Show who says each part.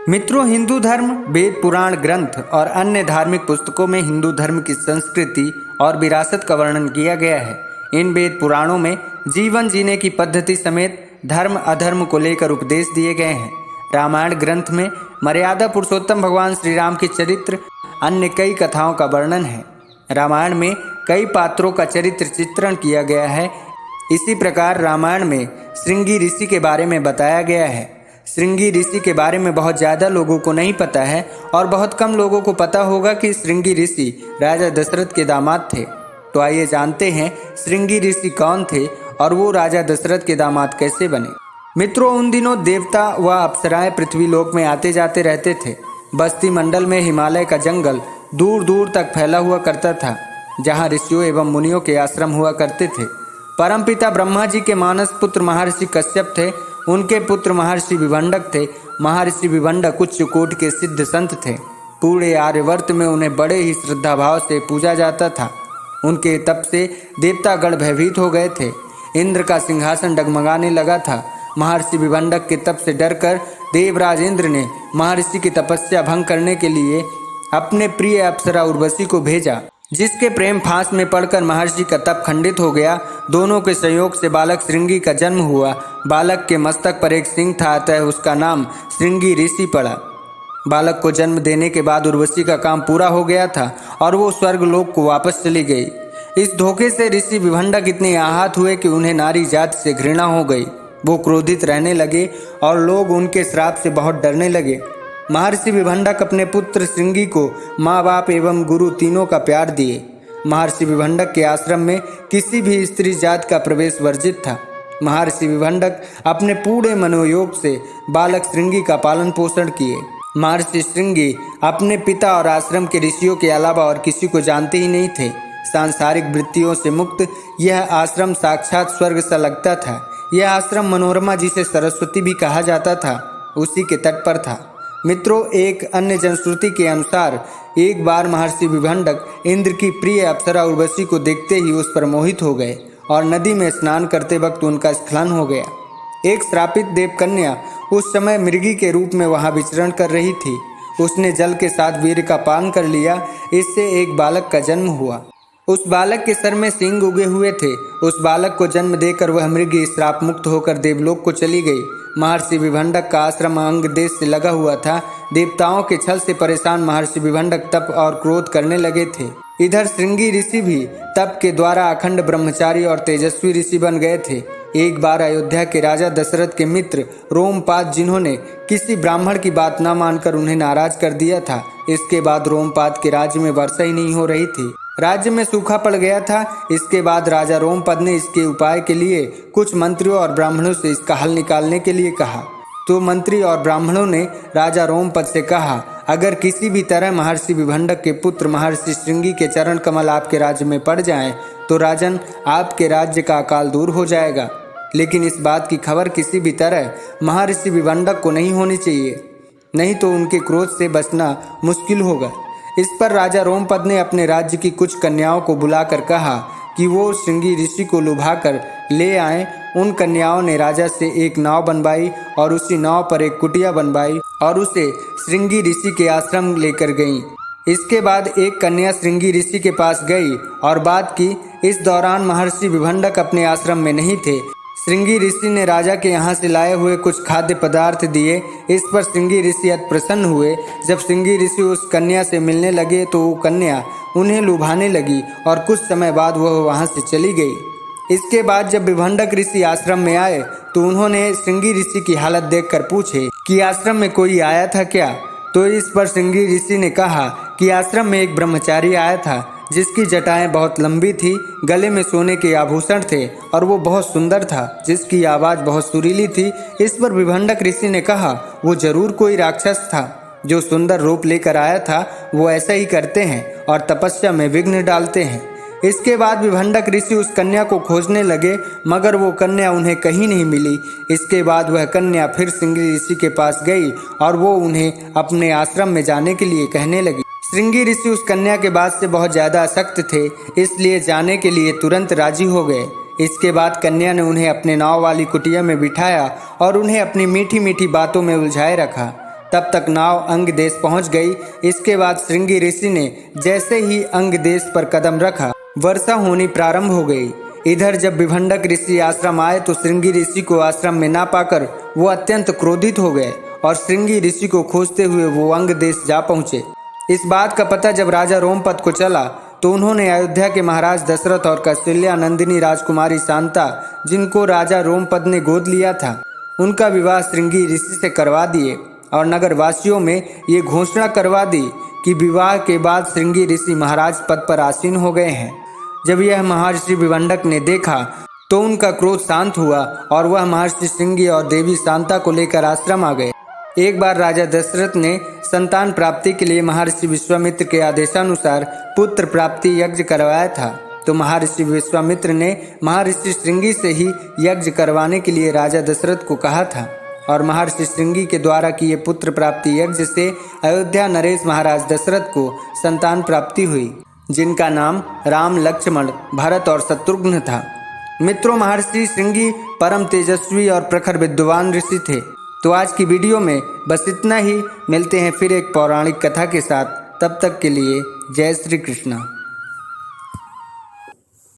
Speaker 1: मित्रों, हिंदू धर्म, वेद, पुराण, ग्रंथ और अन्य धार्मिक पुस्तकों में हिंदू धर्म की संस्कृति और विरासत का वर्णन किया गया है। इन वेद पुराणों में जीवन जीने की पद्धति समेत धर्म अधर्म को लेकर उपदेश दिए गए हैं। रामायण ग्रंथ में मर्यादा पुरुषोत्तम भगवान श्री राम के चरित्र, अन्य कई कथाओं का वर्णन है। रामायण में कई पात्रों का चरित्र चित्रण किया गया है। इसी प्रकार रामायण में श्रृंगी ऋषि के बारे में बताया गया है। श्रृंगी ऋषि के बारे में बहुत ज़्यादा लोगों को नहीं पता है और बहुत कम लोगों को पता होगा कि श्रृंगी ऋषि राजा दशरथ के दामाद थे। तो आइए जानते हैं श्रृंगी ऋषि कौन थे और वो राजा दशरथ के दामाद कैसे बने। मित्रों, उन दिनों देवता व अप्सराएं पृथ्वी लोक में आते जाते रहते थे। बस्ती मंडल में हिमालय का जंगल दूर दूर तक फैला हुआ करता था, जहाँ ऋषियों एवं मुनियों के आश्रम हुआ करते थे। परमपिता ब्रह्मा जी के मानस पुत्र महर्षि कश्यप थे। उनके पुत्र महर्षि विभंडक थे। महर्षि विभंडक उच्च कोटि के सिद्ध संत थे। पूरे आर्यवर्त में उन्हें बड़े ही श्रद्धा भाव से पूजा जाता था। उनके तप से देवतागण भयभीत हो गए थे। इंद्र का सिंहासन डगमगाने लगा था। महर्षि विभंडक के तप से डरकर देवराज इंद्र ने महर्षि की तपस्या भंग करने के लिए अपने प्रिय अप्सरा उर्वशी को भेजा, जिसके प्रेम फांस में पड़कर महर्षि का तप खंडित हो गया। दोनों के संयोग से बालक श्रृंगी का जन्म हुआ। बालक के मस्तक पर एक सिंह था, अतः उसका नाम श्रृंगी ऋषि पड़ा। बालक को जन्म देने के बाद उर्वशी का काम पूरा हो गया था और वो स्वर्ग लोक को वापस चली गई। इस धोखे से ऋषि विभंडक इतने आहत हुए कि उन्हें नारी जाति से घृणा हो गई। वो क्रोधित रहने लगे और लोग उनके श्राप से बहुत डरने लगे। महर्षि विभंडक अपने पुत्र श्रृंगी को माँ बाप एवं गुरु तीनों का प्यार दिए। महर्षि विभंडक के आश्रम में किसी भी स्त्री जात का प्रवेश वर्जित था। महर्षि विभंडक अपने पूरे मनोयोग से बालक श्रृंगी का पालन पोषण किए। महर्षि श्रृंगी अपने पिता और आश्रम के ऋषियों के अलावा और किसी को जानते ही नहीं थे। सांसारिक वृत्तियों से मुक्त यह आश्रम साक्षात स्वर्ग सा लगता था। यह आश्रम मनोरमा, जिसे सरस्वती भी कहा जाता था, उसी के तट पर था। मित्रों, एक अन्य जनश्रुति के अनुसार एक बार महर्षि विभंडक इंद्र की प्रिय अप्सरा उर्वशी को देखते ही उस पर मोहित हो गए और नदी में स्नान करते वक्त उनका स्खलन हो गया। एक श्रापित देवकन्या उस समय मृगी के रूप में वहां विचरण कर रही थी। उसने जल के साथ वीर्य का पान कर लिया। इससे एक बालक का जन्म हुआ। उस बालक के सर में सींग उगे हुए थे। उस बालक को जन्म देकर वह मृगी श्राप मुक्त होकर देवलोक को चली गई। महर्षि विभंडक का आश्रम अंग देश से लगा हुआ था। देवताओं के छल से परेशान महर्षि विभंडक तप और क्रोध करने लगे थे। इधर श्रृंगी ऋषि भी तप के द्वारा अखंड ब्रह्मचारी और तेजस्वी ऋषि बन गए थे। एक बार अयोध्या के राजा दशरथ के मित्र रोमपाद, जिन्होंने किसी ब्राह्मण की बात न मानकर उन्हें नाराज कर दिया था, इसके बाद रोमपाद के राज्य में वर्षा ही नहीं हो रही थी। राज्य में सूखा पड़ गया था। इसके बाद राजा रोमपद ने इसके उपाय के लिए कुछ मंत्रियों और ब्राह्मणों से इसका हल निकालने के लिए कहा। तो मंत्री और ब्राह्मणों ने राजा रोमपद से कहा, अगर किसी भी तरह महर्षि विभंडक के पुत्र महर्षि श्रृंगी के चरण कमल आपके राज्य में पड़ जाएं, तो राजन, आपके राज्य का अकाल दूर हो जाएगा। लेकिन इस बात की खबर किसी भी तरह महर्षि विभंडक को नहीं होनी चाहिए, नहीं तो उनके क्रोध से बचना मुश्किल होगा। इस पर राजा रोमपद ने अपने राज्य की कुछ कन्याओं को बुलाकर कहा कि वो श्रृंगी ऋषि को लुभाकर ले आएं। उन कन्याओं ने राजा से एक नाव बनवाई और उसी नाव पर एक कुटिया बनवाई और उसे श्रृंगी ऋषि के आश्रम लेकर गईं। इसके बाद एक कन्या श्रृंगी ऋषि के पास गई और बात की। इस दौरान महर्षि विभंडक अपने आश्रम में नहीं थे। श्रृंगी ऋषि ने राजा के यहाँ से लाए हुए कुछ खाद्य पदार्थ दिए। इस पर श्रृंगी ऋषि अति प्रसन्न हुए। जब श्रृंगी ऋषि उस कन्या से मिलने लगे तो वो कन्या उन्हें लुभाने लगी और कुछ समय बाद वह वहाँ से चली गई। इसके बाद जब विभंडक ऋषि आश्रम में आए तो उन्होंने श्रृंगी ऋषि की हालत देखकर पूछे कि आश्रम में कोई आया था क्या। तो इस पर श्रृंगी ऋषि ने कहा कि आश्रम में एक ब्रह्मचारी आया था, जिसकी जटाएं बहुत लंबी थी, गले में सोने के आभूषण थे और वो बहुत सुंदर था, जिसकी आवाज़ बहुत सुरीली थी। इस पर विभंडक ऋषि ने कहा, वो जरूर कोई राक्षस था। जो सुंदर रूप लेकर आया था वो ऐसा ही करते हैं और तपस्या में विघ्न डालते हैं। इसके बाद विभंडक ऋषि उस कन्या को खोजने लगे, मगर वो कन्या उन्हें कहीं नहीं मिली। इसके बाद वह कन्या फिर श्रृंगी ऋषि के पास गई और वो उन्हें अपने आश्रम में जाने के लिए कहने लगी। श्रृंगी ऋषि उस कन्या के बात से बहुत ज़्यादा आसक्त थे, इसलिए जाने के लिए तुरंत राजी हो गए। इसके बाद कन्या ने उन्हें अपने नाव वाली कुटिया में बिठाया और उन्हें अपनी मीठी मीठी बातों में उलझाए रखा। तब तक नाव अंग देश पहुंच गई। इसके बाद श्रृंगी ऋषि ने जैसे ही अंग देश पर कदम रखा, वर्षा होनी प्रारंभ हो गई। इधर जब विभंडक ऋषि आश्रम आए तो श्रृंगी ऋषि को आश्रम में ना पाकर वो अत्यंत क्रोधित हो गए और श्रृंगी ऋषि को खोजते हुए वो अंग देश जा पहुंचे। इस बात का पता जब राजा रोमपद को चला तो उन्होंने अयोध्या के महाराज दशरथ और कौशल्या नंदिनी राजकुमारी शांता, जिनको राजा रोमपद ने गोद लिया था, उनका विवाह श्रृंगी ऋषि से करवा दिए और नगर वासियों में ये घोषणा करवा दी कि विवाह के बाद श्रृंगी ऋषि महाराज पद पर आसीन हो गए हैं। जब यह महर्षि विभंडक ने देखा तो उनका क्रोध शांत हुआ और वह महर्षि श्रृंगी और देवी शांता को लेकर आश्रम आ गए। एक बार राजा दशरथ ने संतान प्राप्ति के लिए महर्षि विश्वामित्र के आदेशानुसार पुत्र प्राप्ति यज्ञ करवाया था, तो महर्षि विश्वामित्र ने महर्षि श्रृंगी से ही यज्ञ करवाने के लिए राजा दशरथ को कहा था और महर्षि श्रृंगी के द्वारा किए पुत्र प्राप्ति यज्ञ से अयोध्या नरेश महाराज दशरथ को संतान प्राप्ति हुई, जिनका नाम राम, लक्ष्मण, भरत और शत्रुघ्न था। मित्रों, महर्षि श्रृंगी परम तेजस्वी और प्रखर विद्वान ऋषि थे। तो आज की वीडियो में बस इतना ही। मिलते हैं फिर एक पौराणिक कथा के साथ। तब तक के लिए जय श्री कृष्ण।